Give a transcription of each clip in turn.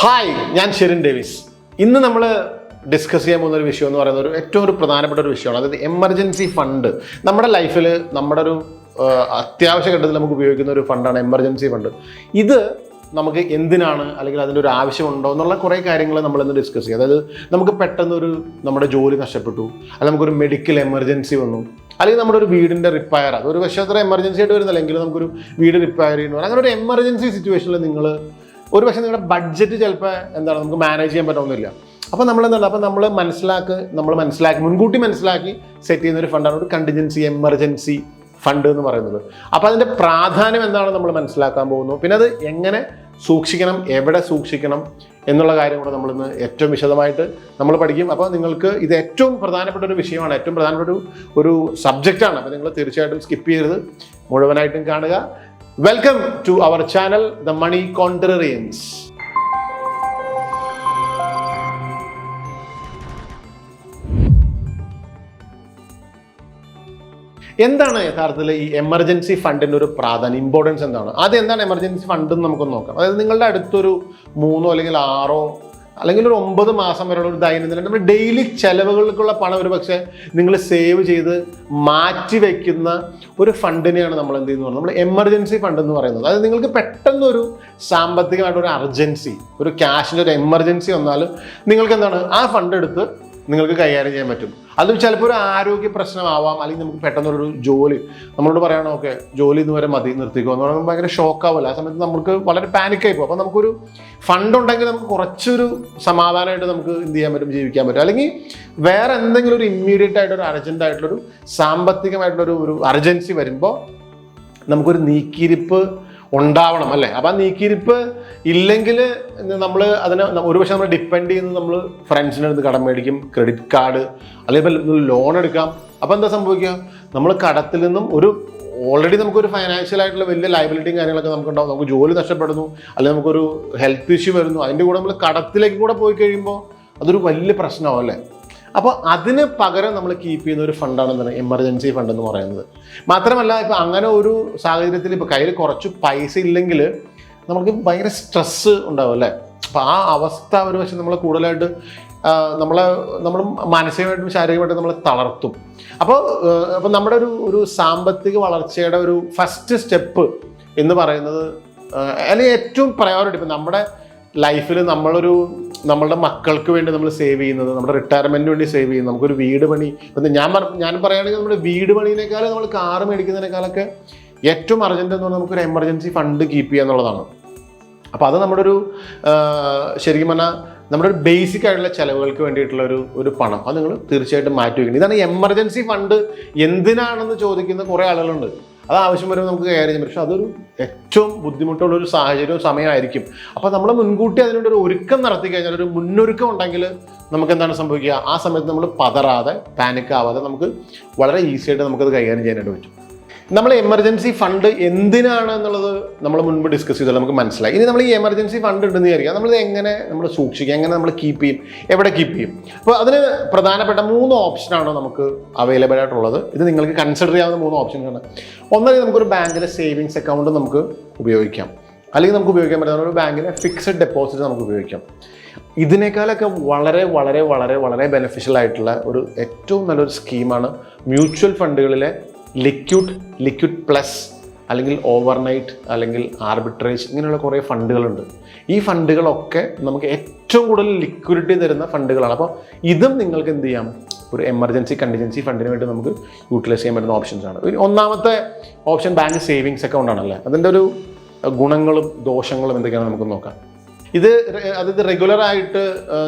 Hi, ഞാൻ Sherin Davis. ഇന്ന് നമ്മൾ ഡിസ്കസ് ചെയ്യാൻ പോകുന്ന ഒരു വിഷയം എന്ന് പറയുന്നത് ഏറ്റവും പ്രധാനപ്പെട്ട ഒരു വിഷയമാണ്. അതായത് എമർജൻസി ഫണ്ട്. നമ്മുടെ ലൈഫിൽ നമ്മുടെ ഒരു അത്യാവശ്യ ഘട്ടത്തിൽ നമുക്ക് ഉപയോഗിക്കുന്ന ഒരു ഫണ്ടാണ് എമർജൻസി ഫണ്ട്. ഇത് നമുക്ക് എന്തിനാണ്, അല്ലെങ്കിൽ അതിൻ്റെ ഒരു ആവശ്യമുണ്ടോ എന്നുള്ള കുറേ കാര്യങ്ങൾ നമ്മളിന്ന് ഡിസ്കസ് ചെയ്യും. അതായത് നമുക്ക് പെട്ടെന്നൊരു നമ്മുടെ ജോലി നഷ്ടപ്പെട്ടു, അല്ലെങ്കിൽ നമുക്കൊരു മെഡിക്കൽ എമർജൻസി വന്നു, അല്ലെങ്കിൽ നമ്മുടെ ഒരു വീടിൻ്റെ റിപ്പയർ, അതൊരു പക്ഷേ അത്ര എമർജൻസി ആയിട്ട് വരുന്നില്ല, എങ്കിലും നമുക്കൊരു വീട് റിപ്പയർ ചെയ്യുന്നു. അങ്ങനെ ഒരു എമർജൻസി സിറ്റുവേഷനിൽ നിങ്ങൾ ഒരു പക്ഷേ നിങ്ങളുടെ ബഡ്ജറ്റ് ചിലപ്പോൾ നമുക്ക് മാനേജ് ചെയ്യാൻ പറ്റുന്നില്ല. അപ്പോൾ നമ്മൾ മനസ്സിലാക്കി മുൻകൂട്ടി മനസ്സിലാക്കി സെറ്റ് ചെയ്യുന്ന ഒരു ഫണ്ടാണ് ഒരു കണ്ടിൻജൻസി എമർജൻസി ഫണ്ട് എന്ന് പറയുന്നത്. അപ്പോൾ അതിൻ്റെ പ്രാധാന്യം എന്താണെന്ന് നമ്മൾ മനസ്സിലാക്കാൻ പോകുന്നു. പിന്നെ അത് എങ്ങനെ സൂക്ഷിക്കണം, എവിടെ സൂക്ഷിക്കണം എന്നുള്ള കാര്യം കൂടെ നമ്മളിന്ന് ഏറ്റവും വിശദമായിട്ട് നമ്മൾ പഠിക്കും. അപ്പോൾ നിങ്ങൾക്ക് ഇത് ഏറ്റവും പ്രധാനപ്പെട്ട ഒരു വിഷയമാണ്, ഏറ്റവും പ്രധാനപ്പെട്ട ഒരു സബ്ജക്റ്റാണ്. അപ്പോൾ നിങ്ങൾ തീർച്ചയായിട്ടും സ്കിപ്പ് ചെയ്യരുത്, മുഴുവനായിട്ടും കാണുക. Welcome to our channel the money contrarians. എന്താണ് യഥാർത്ഥത്തിൽ ഈ എമർജൻസി ഫണ്ടിൻ്റെ ഒരു പ്രാധാന്യം, ഇമ്പോർട്ടൻസ് എന്താണ്? ആദ്യം എന്താണ് എമർജൻസി ഫണ്ട് എന്ന് നമുക്കൊന്ന് നോക്കാം. അതായത് നിങ്ങളുടെ അടുത്തൊരു 3 അല്ലെങ്കിൽ 6 അല്ലെങ്കിൽ ഒരു 9 മാസം വരെയുള്ള ഒരു ദൈനംദിനം നമ്മുടെ ഡെയിലി ചെലവുകൾക്കുള്ള പണം ഒരു പക്ഷേ നിങ്ങൾ സേവ് ചെയ്ത് മാറ്റി വയ്ക്കുന്ന ഒരു ഫണ്ടിനെയാണ് നമ്മൾ എന്ത് ചെയ്യുന്നത്, നമ്മൾ എമർജൻസി ഫണ്ട് എന്ന് പറയുന്നത്. അതായത് നിങ്ങൾക്ക് പെട്ടെന്നൊരു സാമ്പത്തികമായിട്ടൊരു അർജൻസി, ഒരു ക്യാഷിൻ്റെ ഒരു എമർജൻസി വന്നാൽ നിങ്ങൾക്ക് എന്താണ് ആ ഫണ്ട് എടുത്ത് നിങ്ങൾക്ക് കൈകാര്യം ചെയ്യാൻ പറ്റും. അത് ചിലപ്പോൾ ഒരു ആരോഗ്യ പ്രശ്നമാവാം, അല്ലെങ്കിൽ നമുക്ക് പെട്ടെന്നൊരു ജോലി നമ്മളോട് പറയണം, ഓക്കെ ജോലി ഇതുവരെ മതി, നിർത്തിക്കോ എന്ന് പറയുമ്പോൾ ഭയങ്കര ഷോക്കാവില്ല. ആ സമയത്ത് നമുക്ക് വളരെ പാനിക്കായി പോകും. അപ്പോൾ നമുക്കൊരു ഫണ്ട് ഉണ്ടെങ്കിൽ നമുക്ക് കുറച്ചൊരു സമാധാനമായിട്ട് നമുക്ക് എന്ത് ചെയ്യാൻ പറ്റും, ജീവിക്കാൻ പറ്റും. അല്ലെങ്കിൽ വേറെ എന്തെങ്കിലും ഒരു ഇമ്മീഡിയറ്റ് ആയിട്ടൊരു അർജന്റ് ആയിട്ടുള്ളൊരു സാമ്പത്തികമായിട്ടുള്ളൊരു അർജൻസി വരുമ്പോൾ നമുക്കൊരു നീക്കിയിരിപ്പ് ഉണ്ടാവണം, അല്ലേ? അപ്പം ആ നീക്കിയിരിപ്പ് ഇല്ലെങ്കിൽ നമ്മൾ അതിനെ ഒരുപക്ഷെ നമ്മൾ ഡിപ്പെൻഡ് ചെയ്യുന്നത് നമ്മൾ ഫ്രണ്ട്സിൻ്റെ അടുത്ത് കടം മേടിക്കും, ക്രെഡിറ്റ് കാർഡ്, അല്ലെങ്കിൽ ലോൺ എടുക്കാം. അപ്പോൾ എന്താ സംഭവിക്കുക, നമ്മൾ കടത്തിൽ നിന്നും ഓൾറെഡി നമുക്കൊരു ഫൈനാൻഷ്യൽ ആയിട്ടുള്ള വലിയ ലയബിലിറ്റിയും കാര്യങ്ങളൊക്കെ നമുക്കുണ്ടാവും. നമുക്ക് ജോലി നഷ്ടപ്പെടുന്നു, അല്ലെങ്കിൽ നമുക്കൊരു ഹെൽത്ത് ഇഷ്യൂ വരുന്നു, അതിൻ്റെ കൂടെ നമ്മൾ കടത്തിലേക്ക് കൂടെ പോയി കഴിയുമ്പോൾ അതൊരു വലിയ പ്രശ്നമാവും, അല്ലേ? അപ്പോൾ അതിന് പകരം നമ്മൾ കീപ്പ് ചെയ്യുന്ന ഒരു ഫണ്ടാണ് എന്താണ് എമർജൻസി ഫണ്ട് എന്ന് പറയുന്നത്. മാത്രമല്ല, ഇപ്പോൾ അങ്ങനെ ഒരു സാഹചര്യത്തിൽ ഇപ്പോൾ കയ്യിൽ കുറച്ച് പൈസ ഇല്ലെങ്കിൽ നമുക്ക് ഭയങ്കര സ്ട്രെസ്സ് ഉണ്ടാവും, അല്ലേ? അപ്പോൾ ആ അവസ്ഥ ഒരു പക്ഷേ നമ്മളെ കൂടുതലായിട്ട് നമ്മൾ മാനസികമായിട്ടും ശാരീരികമായിട്ടും നമ്മളെ തളർത്തും. അപ്പോൾ നമ്മുടെ ഒരു സാമ്പത്തിക വളർച്ചയുടെ ഒരു ഫസ്റ്റ് സ്റ്റെപ്പ് എന്ന് പറയുന്നത്, അല്ലെങ്കിൽ ഏറ്റവും പ്രയോറിറ്റി ഇപ്പം നമ്മുടെ ലൈഫിൽ നമ്മളുടെ മക്കൾക്ക് വേണ്ടി നമ്മൾ സേവ് ചെയ്യുന്നത്, നമ്മുടെ റിട്ടയർമെൻറ്റിന് വേണ്ടി സേവ് ചെയ്യുന്നത്, നമുക്കൊരു വീട് പണി. ഇപ്പം ഞാൻ പറയുകയാണെങ്കിൽ നമ്മുടെ വീട് പണിയേക്കാളും നമ്മൾ കാറ് മേടിക്കുന്നതിനേക്കാളൊക്കെ ഏറ്റവും അർജൻറ്റ് എന്ന് പറഞ്ഞാൽ നമുക്കൊരു എമർജൻസി ഫണ്ട് കീപ്പ് ചെയ്യുക എന്നുള്ളതാണ്. അപ്പോൾ അത് നമ്മുടെ ശരിക്കും പറഞ്ഞാൽ നമ്മുടെ ഒരു ബേസിക് ആയിട്ടുള്ള ചിലവുകൾക്ക് വേണ്ടിയിട്ടുള്ള ഒരു പണം അത് നിങ്ങൾ തീർച്ചയായിട്ടും മാറ്റി വയ്ക്കണം. ഇതാണ് എമർജൻസി ഫണ്ട് എന്തിനാണെന്ന് ചോദിക്കുന്ന കുറേ ആളുകളുണ്ട്. അത് ആവശ്യം വരുമ്പോൾ നമുക്ക് കൈകാര്യം ചെയ്യാൻ പറ്റും. പക്ഷെ അതൊരു ഏറ്റവും ബുദ്ധിമുട്ടുള്ളൊരു സാഹചര്യവും സമയമായിരിക്കും. അപ്പോൾ നമ്മൾ മുൻകൂട്ടി അതിനൊരു ഒരുക്കം നടത്തി കഴിഞ്ഞാൽ, ഒരു മുന്നൊരുക്കം ഉണ്ടെങ്കിൽ നമുക്ക് എന്താണ് സംഭവിക്കുക, ആ സമയത്ത് നമ്മൾ പതറാതെ പാനിക്കാവാതെ നമുക്ക് വളരെ ഈസി ആയിട്ട് നമുക്കത് കൈകാര്യം ചെയ്യാനായിട്ട് പറ്റും. നമ്മൾ എമർജൻസി ഫണ്ട് എന്തിനാണ് എന്നുള്ളത് നമ്മൾ മുൻപ് ഡിസ്കസ് ചെയ്തത് നമുക്ക് മനസ്സിലായി. ഇനി നമ്മൾ ഈ എമർജൻസി ഫണ്ട് ഉണ്ടെന്ന് വിചാരിക്കുക, നമ്മളിത് എങ്ങനെ നമ്മൾ സൂക്ഷിക്കുക, എങ്ങനെ നമ്മൾ കീപ്പ് ചെയ്യും, എവിടെ കീപ്പ് ചെയ്യും? അപ്പോൾ അതിന് പ്രധാനപ്പെട്ട 3 ഓപ്ഷനാണ് നമുക്ക് അവൈലബിൾ ആയിട്ടുള്ളത്. ഇത് നിങ്ങൾക്ക് കൺസിഡർ ചെയ്യാവുന്ന 3 ഓപ്ഷൻസാണ്. ഒന്നാമത് നമുക്കൊരു ബാങ്കിലെ സേവിങ്സ് അക്കൗണ്ട് നമുക്ക് ഉപയോഗിക്കാം, അല്ലെങ്കിൽ നമുക്ക് ഉപയോഗിക്കാൻ പറ്റുന്ന ഒരു ബാങ്കിലെ ഫിക്സഡ് ഡെപ്പോസിറ്റ് നമുക്ക് ഉപയോഗിക്കാം. ഇതിനേക്കാളൊക്കെ വളരെ വളരെ വളരെ വളരെ ബെനിഫിഷ്യൽ ആയിട്ടുള്ള ഏറ്റവും നല്ലൊരു സ്കീമാണ് മ്യൂച്വൽ ഫണ്ടുകളിലെ ലിക്വിഡ് പ്ലസ്, അല്ലെങ്കിൽ ഓവർനൈറ്റ്, അല്ലെങ്കിൽ ആർബിട്രേജ്, ഇങ്ങനെയുള്ള കുറേ ഫണ്ടുകളുണ്ട്. ഈ ഫണ്ടുകളൊക്കെ നമുക്ക് ഏറ്റവും കൂടുതൽ ലിക്വിഡിറ്റി തരുന്ന ഫണ്ടുകളാണ്. അപ്പോൾ ഇതും നിങ്ങൾക്ക് എന്ത് ചെയ്യാം, ഒരു എമർജൻസി കണ്ടിൻജൻസി ഫണ്ടിന് വേണ്ടി നമുക്ക് യൂട്ടിലൈസ് ചെയ്യാൻ പറ്റുന്ന ഓപ്ഷൻസാണ്. ഒന്നാമത്തെ ഓപ്ഷൻ ബാങ്ക് സേവിങ്സ് അക്കൗണ്ട് ആണല്ലേ. അതിൻ്റെ ഒരു ഗുണങ്ങളും ദോഷങ്ങളും എന്തൊക്കെയാണെന്ന് നമുക്ക് നോക്കാം. അതായത് റെഗുലറായിട്ട്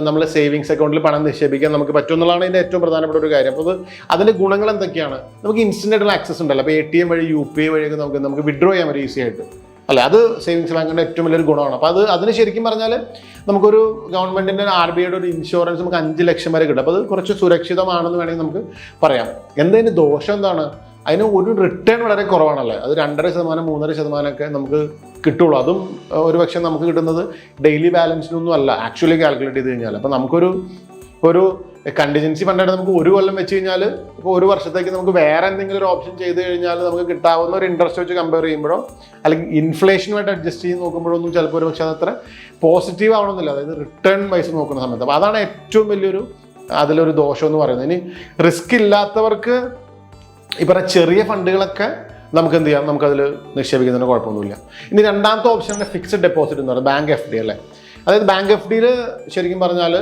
നമ്മൾ സേവിങ്സ് അക്കൗണ്ടിൽ പണം നിക്ഷേപിക്കാൻ നമുക്ക് പറ്റും എന്നുള്ളതാണ് ഇതിൻ്റെ ഏറ്റവും പ്രധാനപ്പെട്ട ഒരു കാര്യം. അപ്പോൾ അതിൻ്റെ ഗുണങ്ങൾ എന്തൊക്കെയാണ്? നമുക്ക് ഇൻസ്റ്റൻ്റ് ആയിട്ടുള്ള ആക്സസ് ഉണ്ടല്ലോ. അപ്പോൾ ATM വഴി UPI വഴിയൊക്കെ നമുക്ക് വിഡ്രോ ചെയ്യാൻ പറ്റും ഈസി ആയിട്ട്, അല്ലേ? അത് സേവിങ്സ് ബാങ്കിൻ്റെ ഏറ്റവും വലിയൊരു ഗുണമാണ്. അപ്പോൾ അതിന് ശരിക്കും പറഞ്ഞാൽ നമുക്കൊരു ഗവൺമെൻറ്റിൻ്റെ RBIയുടെ ഒരു ഇൻഷുറൻസ് നമുക്ക് 5 ലക്ഷം വരെ കിട്ടും. അപ്പോൾ അത് കുറച്ച് സുരക്ഷിതമാണെന്ന് വേണമെങ്കിൽ നമുക്ക് പറയാം. എന്തതിന് ദോഷം എന്താണ്? അതിന് ഒരു റിട്ടേൺ വളരെ കുറവാണല്ലേ. അത് 2.5%, 3.5% നമുക്ക് കിട്ടുള്ളൂ. അതും ഒരു പക്ഷേ നമുക്ക് കിട്ടുന്നത് ഡെയിലി ബാലൻസിനൊന്നും അല്ല, ആക്ച്വലി കാൽക്കുലേറ്റ് ചെയ്ത് കഴിഞ്ഞാൽ. അപ്പോൾ നമുക്കൊരു ഇപ്പോൾ ഒരു കണ്ടിജൻസി ഫണ്ടായിട്ട് നമുക്ക് 1 കൊല്ലം വെച്ച് കഴിഞ്ഞാൽ ഇപ്പോൾ 1 വർഷത്തേക്ക് നമുക്ക് വേറെ എന്തെങ്കിലും ഒരു ഓപ്ഷൻ ചെയ്ത് കഴിഞ്ഞാൽ നമുക്ക് കിട്ടാവുന്ന ഒരു ഇൻട്രസ്റ്റ് വെച്ച് കമ്പയർ ചെയ്യുമ്പോഴോ അല്ലെങ്കിൽ ഇൻഫ്ലേഷനുമായിട്ട് അഡ്ജസ്റ്റ് ചെയ്ത് നോക്കുമ്പോഴൊന്നും ചിലപ്പോൾ ഒരു പക്ഷേ അതത്ര പോസിറ്റീവ് ആവണമെന്നില്ല. അതായത് റിട്ടേൺ വൈസ് നോക്കുന്ന സമയത്ത്. അപ്പോൾ അതാണ് ഏറ്റവും വലിയൊരു അതിലൊരു ദോഷം എന്ന് പറയുന്നത്. ഇനി റിസ്ക് ഇല്ലാത്തവർക്ക് ഈ പറഞ്ഞ ചെറിയ ഫണ്ടുകളൊക്കെ നമുക്ക് എന്ത് ചെയ്യാം, നമുക്കതിൽ നിക്ഷേപിക്കുന്നതിന് കുഴപ്പമൊന്നുമില്ല. ഇനി രണ്ടാമത്തെ ഓപ്ഷനാണ് ഫിക്സഡ് ഡെപ്പോസിറ്റ് എന്ന് പറയുന്നത്, ബാങ്ക് FD അല്ലേ. അതായത് ബാങ്ക് FDയിൽ ശരിക്കും പറഞ്ഞാൽ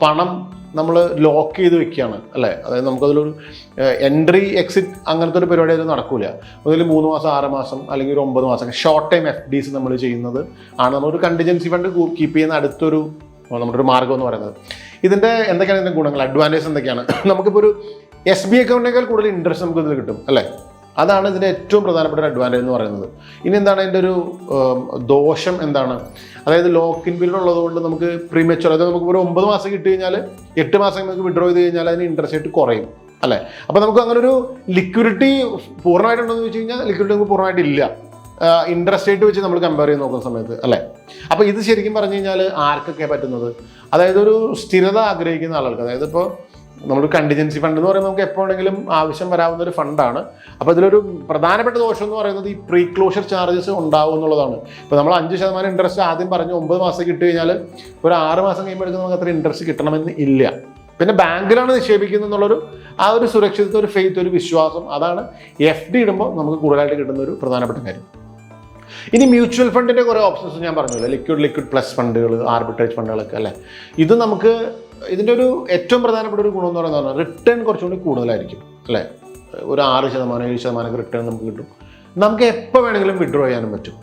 പണം നമ്മൾ ലോക്ക് ചെയ്ത് വെക്കുകയാണ് അല്ലേ. അതായത് നമുക്കതിലൊരു എൻട്രി എക്സിറ്റ് അങ്ങനത്തെ ഒരു പരിപാടി അതിൽ നടക്കില്ല. അതിൽ 3 മാസം 6 മാസം അല്ലെങ്കിൽ ഒരു 9 മാസം ഷോർട്ട് ടൈം FDs നമ്മൾ ചെയ്യുന്നത് ആണ് നമ്മളൊരു കണ്ടിജൻസി ഫണ്ട് കീപ്പ് ചെയ്യുന്ന അടുത്തൊരു നമ്മുടെ ഒരു മാർഗ്ഗം എന്ന് പറയുന്നത്. ഇതിൻ്റെ എന്തൊക്കെയാണ് ഇതിൻ്റെ ഗുണങ്ങൾ, അഡ്വാൻറ്റേജ് എന്തൊക്കെയാണ്? നമുക്കിപ്പോൾ ഒരു SBI അക്കൗണ്ടിനേക്കാൾ കൂടുതൽ ഇൻട്രസ്റ്റ് നമുക്ക് ഇതിൽ കിട്ടും അല്ലേ. അതാണ് ഇതിൻ്റെ ഏറ്റവും പ്രധാനപ്പെട്ട ഒരു അഡ്വാൻറ്റേജ് എന്ന് പറയുന്നത്. ഇനി എന്താണ് ഇതിൻ്റെ ഒരു ദോഷം എന്താണ്? അതായത് ലോക്ക് ഇൻ പീരീഡ് ഉള്ളതുകൊണ്ട് നമുക്ക് പ്രീമച്വർ, അതായത് നമുക്ക് ഒരു 9 മാസം കിട്ടി കഴിഞ്ഞാൽ 8 മാസം നമുക്ക് വിഡ്രോ ചെയ്ത് കഴിഞ്ഞാൽ അതിന് ഇൻട്രസ്റ്റ് റേറ്റ് കുറയും അല്ലേ. അപ്പോൾ നമുക്ക് അങ്ങനെ ഒരു ലിക്വിഡിറ്റി പൂർണ്ണമായിട്ടുണ്ടോ എന്ന് വെച്ച് കഴിഞ്ഞാൽ ലിക്വിഡിറ്റി നമുക്ക് പൂർണ്ണമായിട്ടില്ല, ഇൻട്രസ്റ്റ് റേറ്റ് വെച്ച് നമ്മൾ കമ്പയർ ചെയ്ത് നോക്കുന്ന സമയത്ത് അല്ലേ. അപ്പോൾ ഇത് ശരിക്കും പറഞ്ഞു കഴിഞ്ഞാൽ ആർക്കൊക്കെ പറ്റുന്നത്, അതായത് ഒരു സ്ഥിരത ആഗ്രഹിക്കുന്ന ആളുകൾക്ക്. അതായത് ഇപ്പോൾ നമ്മളൊരു കണ്ടിജൻസി ഫണ്ട് എന്ന് പറയുമ്പോൾ നമുക്ക് എപ്പോൾ വേണമെങ്കിലും ആവശ്യം വരാവുന്ന ഒരു ഫണ്ടാണ്. അപ്പോൾ ഇതിലൊരു പ്രധാനപ്പെട്ട ദോഷം എന്ന് പറയുന്നത് ഈ പ്രീ ക്ലോഷർ ചാർജസ് ഉണ്ടാവും എന്നുള്ളതാണ്. ഇപ്പോൾ നമ്മൾ 5% ഇൻട്രസ്റ്റ് ആദ്യം പറഞ്ഞ് 9 മാസം കിട്ടി കഴിഞ്ഞാൽ ഒരു 6 മാസം കഴിയുമ്പോഴേക്കും നമുക്ക് അത്ര ഇൻട്രസ്റ്റ് കിട്ടണമെന്ന് ഇല്ല. പിന്നെ ബാങ്കിലാണ് നിക്ഷേപിക്കുന്നത് എന്നുള്ളൊരു ആ ഒരു സുരക്ഷിതത്വം, ഒരു ഫെയ്ത്ത്, ഒരു വിശ്വാസം, അതാണ് FD ഇടുമ്പോൾ നമുക്ക് കൂടുതലായിട്ട് കിട്ടുന്ന ഒരു പ്രധാനപ്പെട്ട കാര്യം. ഇനി മ്യൂച്വൽ ഫണ്ടിൻ്റെ കുറേ ഓപ്ഷൻസ് ഞാൻ പറഞ്ഞില്ല, ലിക്വിഡ് പ്ലസ് ഫണ്ടുകൾ, ആർബിട്രേജ് ഫണ്ടുകളൊക്കെ അല്ലേ. ഇത് നമുക്ക് ഇതിൻ്റെ ഒരു ഏറ്റവും പ്രധാനപ്പെട്ട ഒരു ഗുണം എന്ന് പറയുന്നത് റിട്ടേൺ കുറച്ചുകൂടി കൂടുതലായിരിക്കും അല്ലേ. ഒരു 6%, 7% റിട്ടേൺ നമുക്ക് കിട്ടും. നമുക്ക് എപ്പോൾ വേണമെങ്കിലും വിഡ്രോ ചെയ്യാനും പറ്റും,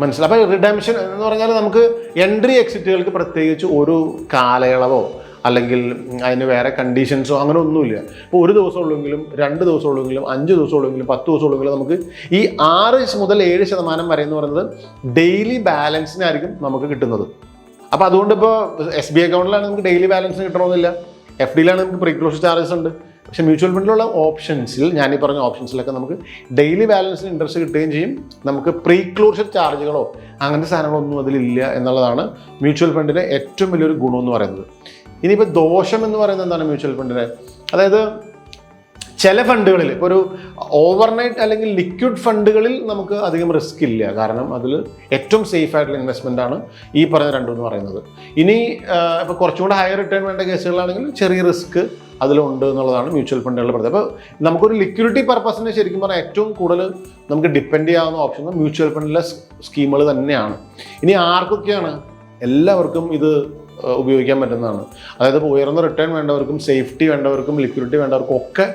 മനസ്സിലായി. അപ്പോൾ റിഡംഷൻ എന്ന് പറഞ്ഞാൽ നമുക്ക് എൻട്രി എക്സിറ്റുകൾക്ക് പ്രത്യേകിച്ച് ഒരു കാലയളവോ അല്ലെങ്കിൽ അതിന് വേറെ കണ്ടീഷൻസോ അങ്ങനെ ഒന്നുമില്ല. ഇപ്പോൾ 1 ദിവസം ഉള്ളെങ്കിലും 2 ദിവസം ഉള്ളെങ്കിലും 5 ദിവസം ഉള്ളെങ്കിലും 10 ദിവസം ഉള്ളെങ്കിലും നമുക്ക് ഈ 6 മുതൽ 7% വരെ എന്ന് പറയുന്നത് ഡെയിലി ബാലൻസിനായിരിക്കും നമുക്ക് കിട്ടുന്നത്. അപ്പോൾ അതുകൊണ്ട് ഇപ്പോൾ SBI അക്കൗണ്ടിലാണ് നമുക്ക് ഡെയിലി ബാലൻസ് കിട്ടണമെന്നില്ല, FDയിലാണ് നമുക്ക് പ്രീ ക്ലോഷർ ചാർജസ് ഉണ്ട്. പക്ഷേ മ്യൂച്വൽ ഫണ്ടിലുള്ള ഓപ്ഷൻസിൽ, ഞാൻ ഈ പറഞ്ഞ ഓപ്ഷൻസിലൊക്കെ നമുക്ക് ഡെയിലി ബാലൻസിന് ഇൻട്രസ്റ്റ് കിട്ടുകയും ചെയ്യും. നമുക്ക് പ്രീ ക്ലോഷർ ചാർജുകളോ അങ്ങനത്തെ സാധനങ്ങളൊന്നും അതിലില്ല എന്നുള്ളതാണ് മ്യൂച്വൽ ഫണ്ടിൻ്റെ ഏറ്റവും വലിയൊരു ഗുണം എന്ന് പറയുന്നത്. ഇനിയിപ്പോൾ ദോഷം എന്ന് പറയുന്നത് എന്താണ് മ്യൂച്വൽ ഫണ്ടിന്? അതായത് ചില ഫണ്ടുകളിൽ ഇപ്പോൾ ഒരു ഓവർനൈറ്റ് അല്ലെങ്കിൽ ലിക്വിഡ് ഫണ്ടുകളിൽ നമുക്ക് അധികം റിസ്ക് ഇല്ല, കാരണം അതിൽ ഏറ്റവും സേഫ് ആയിട്ടുള്ള ഇൻവെസ്റ്റ്മെൻ്റ് ആണ് ഈ പറഞ്ഞ രണ്ടും എന്ന് പറയുന്നത്. ഇനി ഇപ്പോൾ കുറച്ചും കൂടെ ഹയർ റിട്ടേൺ വേണ്ട കേസുകളാണെങ്കിൽ ചെറിയ റിസ്ക് അതിലുണ്ട് എന്നുള്ളതാണ് മ്യൂച്വൽ ഫണ്ടുകളുടെ പ്രത്യേകത. അപ്പോൾ നമുക്കൊരു ലിക്വിഡിറ്റി പർപ്പസിന് ശരിക്കും പറഞ്ഞാൽ ഏറ്റവും കൂടുതൽ നമുക്ക് ഡിപ്പെൻഡ് ചെയ്യാവുന്ന ഓപ്ഷൻ മ്യൂച്വൽ ഫണ്ടിലെ സ്കീമുകൾ തന്നെയാണ്. ഇനി ആർക്കൊക്കെയാണ്? എല്ലാവർക്കും ഇത് ഉപയോഗിക്കാൻ പറ്റുന്നതാണ്. അതായത് ഇപ്പോൾ ഉയർന്ന റിട്ടേൺ വേണ്ടവർക്കും സേഫ്റ്റി വേണ്ടവർക്കും ലിക്വിഡിറ്റി വേണ്ടവർക്കും ഒക്കെ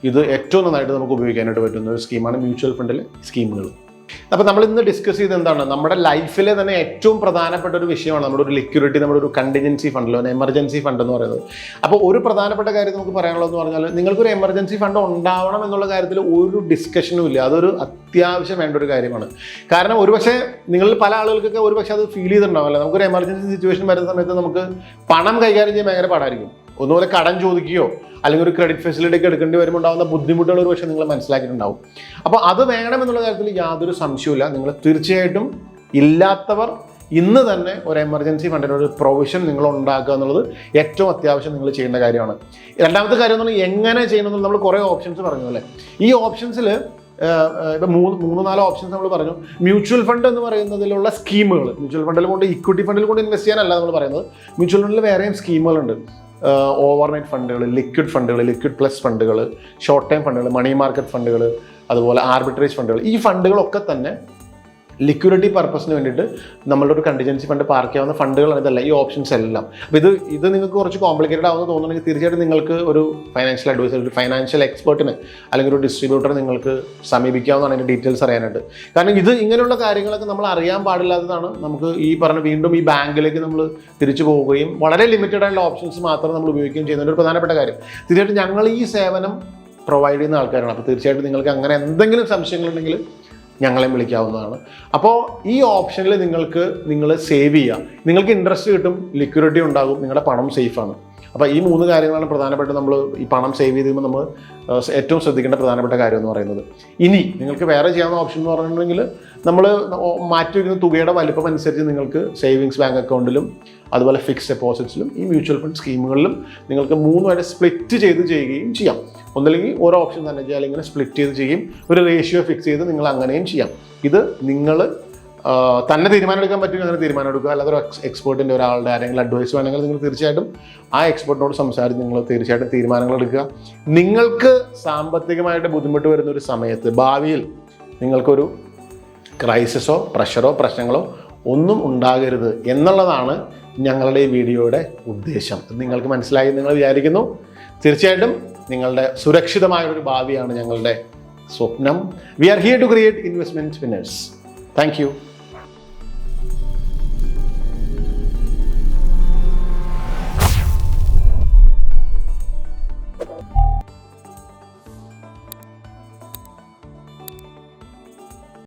ഇത് ഏറ്റവും നന്നായിട്ട് നമുക്ക് ഉപയോഗിക്കാനായിട്ട് പറ്റുന്ന ഒരു സ്കീമാണ് മ്യൂച്വൽ ഫണ്ടിലെ സ്കീമുകൾ. അപ്പോൾ നമ്മൾ ഇന്ന് ഡിസ്കസ് ചെയ്ത് എന്താണ്, നമ്മുടെ ലൈഫിലെ തന്നെ ഏറ്റവും പ്രധാനപ്പെട്ട ഒരു വിഷയമാണ് നമ്മുടെ ഒരു ലിക്വിഡിറ്റി, നമ്മുടെ ഒരു കണ്ടിജൻസി ഫണ്ടിലോ എമർജൻസി ഫണ്ട് എന്ന് പറയുന്നത്. അപ്പോൾ ഒരു പ്രധാനപ്പെട്ട കാര്യം നമുക്ക് പറയാനുള്ളതെന്ന് പറഞ്ഞാൽ നിങ്ങൾക്കൊരു എമർജൻസി ഫണ്ട് ഉണ്ടാവണം എന്നുള്ള കാര്യത്തിൽ ഒരു ഡിസ്കഷനും ഇല്ല. അതൊരു അത്യാവശ്യം വേണ്ട ഒരു കാര്യമാണ്. കാരണം ഒരുപക്ഷെ നിങ്ങളിൽ പല ആളുകൾക്കൊക്കെ ഒരുപക്ഷെ അത് ഫീൽ ചെയ്തിട്ടുണ്ടാവില്ല. നമുക്കൊരു എമർജൻസി സിറ്റുവേഷൻ വരുന്ന സമയത്ത് നമുക്ക് പണം കൈകാര്യം ചെയ്യാൻ ഭയങ്കര പാടായിരിക്കും. ഒന്നുപോലെ കടം ചോദിക്കുകയോ അല്ലെങ്കിൽ ഒരു ക്രെഡിറ്റ് ഫെസിലിറ്റി ഒക്കെ എടുക്കേണ്ടി വരുമ്പോൾ ഉണ്ടാകുന്ന ബുദ്ധിമുട്ടുകൾ ഒരു പക്ഷേ നിങ്ങൾ മനസ്സിലാക്കിയിട്ടുണ്ടാവും. അപ്പോൾ അത് വേണമെന്നുള്ള കാര്യത്തിൽ യാതൊരു സംശയവുമില്ല. നിങ്ങൾ തീർച്ചയായിട്ടും ഇല്ലാത്തവർ ഇന്ന് തന്നെ ഒരു എമർജൻസി ഫണ്ടിൻ്റെ ഒരു പ്രൊവിഷൻ നിങ്ങൾ ഉണ്ടാക്കുക എന്നുള്ളത് ഏറ്റവും അത്യാവശ്യം നിങ്ങൾ ചെയ്യേണ്ട കാര്യമാണ്. രണ്ടാമത്തെ കാര്യം എന്ന് പറഞ്ഞാൽ എങ്ങനെ ചെയ്യണമെന്ന് നമ്മൾ കുറേ ഓപ്ഷൻസ് പറഞ്ഞു അല്ലേ. ഈ ഓപ്ഷൻസിൽ ഇപ്പം 3-4 ഓപ്ഷൻസ് നമ്മൾ പറഞ്ഞു. മ്യൂച്വൽ ഫണ്ട് എന്ന് പറയുന്നതിലുള്ള സ്കീമുകൾ, മ്യൂച്വൽ ഫണ്ടിൽ കൊണ്ട് ഇക്വിറ്റി ഫണ്ടിൽ കൊണ്ട് ഇൻവെസ്റ്റ് ചെയ്യാനല്ല നമ്മൾ പറയുന്നത്. മ്യൂച്വൽ ഫണ്ടിൽ വേറെയും സ്കീമുകളുണ്ട്. ഓവർനൈറ്റ് ഫണ്ടുകൾ, ലിക്വിഡ് ഫണ്ടുകൾ, ലിക്വിഡ് പ്ലസ് ഫണ്ടുകൾ, ഷോർട്ട് ടൈം ഫണ്ടുകൾ, മണി മാർക്കറ്റ് ഫണ്ടുകൾ, അതുപോലെ ആർബിട്രേജ് ഫണ്ടുകൾ. ഈ ഫണ്ടുകളൊക്കെ തന്നെ ലിക്വിഡിറ്റി പർപ്പസിന് വേണ്ടിയിട്ട് നമ്മളുടെ ഒരു കണ്ടിജൻസി ഫണ്ട് പാർക്ക് ചെയ്യാവുന്ന ഫണ്ടുകളാണ് ഇതല്ല, ഈ ഓപ്ഷൻസ് എല്ലാം. അപ്പോൾ ഇത് നിങ്ങൾക്ക് കുറച്ച് കോംപ്ലിക്കേറ്റഡ് ആവുമെന്ന് തോന്നുന്നുണ്ടെങ്കിൽ തീർച്ചയായിട്ടും നിങ്ങൾക്ക് ഒരു ഫൈനാൻഷ്യൽ അഡ്വൈസർ, ഒരു ഫൈനാൻഷ്യൽ എക്സ്പെർട്ടിന് അല്ലെങ്കിൽ ഒരു ഡിസ്ട്രിബ്യൂട്ടറെ നിങ്ങൾക്ക് സമീപിക്കാവുന്നതാണ് അതിൻ്റെ ഡീറ്റെയിൽസ് അറിയാനായിട്ട്. കാരണം ഇങ്ങനെയുള്ള കാര്യങ്ങളൊക്കെ നമ്മൾ അറിയാൻ പാടില്ലാത്തതാണ്. നമുക്ക് ഈ പറഞ്ഞ വീണ്ടും ഈ ബാങ്കിലേക്ക് നമ്മൾ തിരിച്ചു പോവുകയും വളരെ ലിമിറ്റഡ് ആയിട്ടുള്ള ഓപ്ഷൻസ് മാത്രം നമ്മൾ ഉപയോഗിക്കുകയും ചെയ്യുന്ന ഒരു പ്രധാനപ്പെട്ട കാര്യം. തീർച്ചയായിട്ടും ഞങ്ങൾ ഈ സേവനം പ്രൊവൈഡ് ചെയ്യുന്ന ആൾക്കാരാണ്. അപ്പോൾ തീർച്ചയായിട്ടും നിങ്ങൾക്ക് അങ്ങനെ എന്തെങ്കിലും സംശയങ്ങളുണ്ടെങ്കിൽ ഞങ്ങളെ വിളിക്കാവുന്നതാണ്. അപ്പോൾ ഈ ഓപ്ഷനിൽ നിങ്ങൾ സേവ് ചെയ്യുക, നിങ്ങൾക്ക് ഇൻട്രസ്റ്റ് കിട്ടും, ലിക്വിഡിറ്റി ഉണ്ടാകും, നിങ്ങളുടെ പണം സേഫാണ്. അപ്പോൾ ഈ 3 കാര്യങ്ങളാണ് പ്രധാനപ്പെട്ട നമ്മൾ ഈ പണം സേവ് ചെയ്ത് കഴിയുമ്പോൾ നമ്മൾ ഏറ്റവും ശ്രദ്ധിക്കേണ്ട പ്രധാനപ്പെട്ട കാര്യം എന്ന് പറയുന്നത്. ഇനി നിങ്ങൾക്ക് വേറെ ചെയ്യാവുന്ന ഓപ്ഷൻ എന്ന് പറഞ്ഞിട്ടുണ്ടെങ്കിൽ നമ്മൾ മാറ്റി വയ്ക്കുന്ന തുകയുടെ വലിപ്പം അനുസരിച്ച് നിങ്ങൾക്ക് സേവിങ്സ് ബാങ്ക് അക്കൗണ്ടിലും അതുപോലെ ഫിക്സ്ഡ് ഡെപ്പോസിറ്റ്സിലും ഈ മ്യൂച്വൽ ഫണ്ട് സ്കീമുകളിലും നിങ്ങൾക്ക് 3 സ്പ്ലിറ്റ് ചെയ്ത് ചെയ്യുകയും ചെയ്യാം. ഒന്നല്ലെങ്കിൽ ഓരോ ഓപ്ഷൻ തന്നെ ചെയ്യാം, അല്ലെങ്കിൽ ഇങ്ങനെ സ്പ്ലിറ്റ് ചെയ്ത് ചെയ്യും, ഒരു റേഷ്യോ ഫിക്സ് ചെയ്ത് നിങ്ങൾ അങ്ങനെയും ചെയ്യാം. ഇത് നിങ്ങൾ തന്നെ തീരുമാനം എടുക്കാൻ പറ്റുമെങ്കിൽ അങ്ങനെ തീരുമാനം എടുക്കുക. അല്ലാതെ ഒരു എക്സ്പേർട്ടിൻ്റെ ഒരാളുടെ ആരെങ്കിലും അഡ്വൈസ് വേണമെങ്കിൽ നിങ്ങൾ തീർച്ചയായിട്ടും ആ എക്സ്പേർട്ടിനോട് സംസാരിച്ച് നിങ്ങൾ തീർച്ചയായിട്ടും തീരുമാനങ്ങൾ എടുക്കുക. നിങ്ങൾക്ക് സാമ്പത്തികമായിട്ട് ബുദ്ധിമുട്ട് വരുന്ന ഒരു സമയത്ത് ഭാവിയിൽ നിങ്ങൾക്കൊരു ക്രൈസിസോ പ്രഷറോ പ്രശ്നങ്ങളോ ഒന്നും ഉണ്ടാകരുത് എന്നുള്ളതാണ് ഞങ്ങളുടെ ഈ വീഡിയോയുടെ ഉദ്ദേശം. നിങ്ങൾക്ക് മനസ്സിലായി നിങ്ങൾ വിചാരിക്കുന്നു. തീർച്ചയായിട്ടും നിങ്ങളുടെ സുരക്ഷിതമായ ഒരു ഭാവിയാണ് ഞങ്ങളുടെ സ്വപ്നം. We are here to create investment winners. Thank U.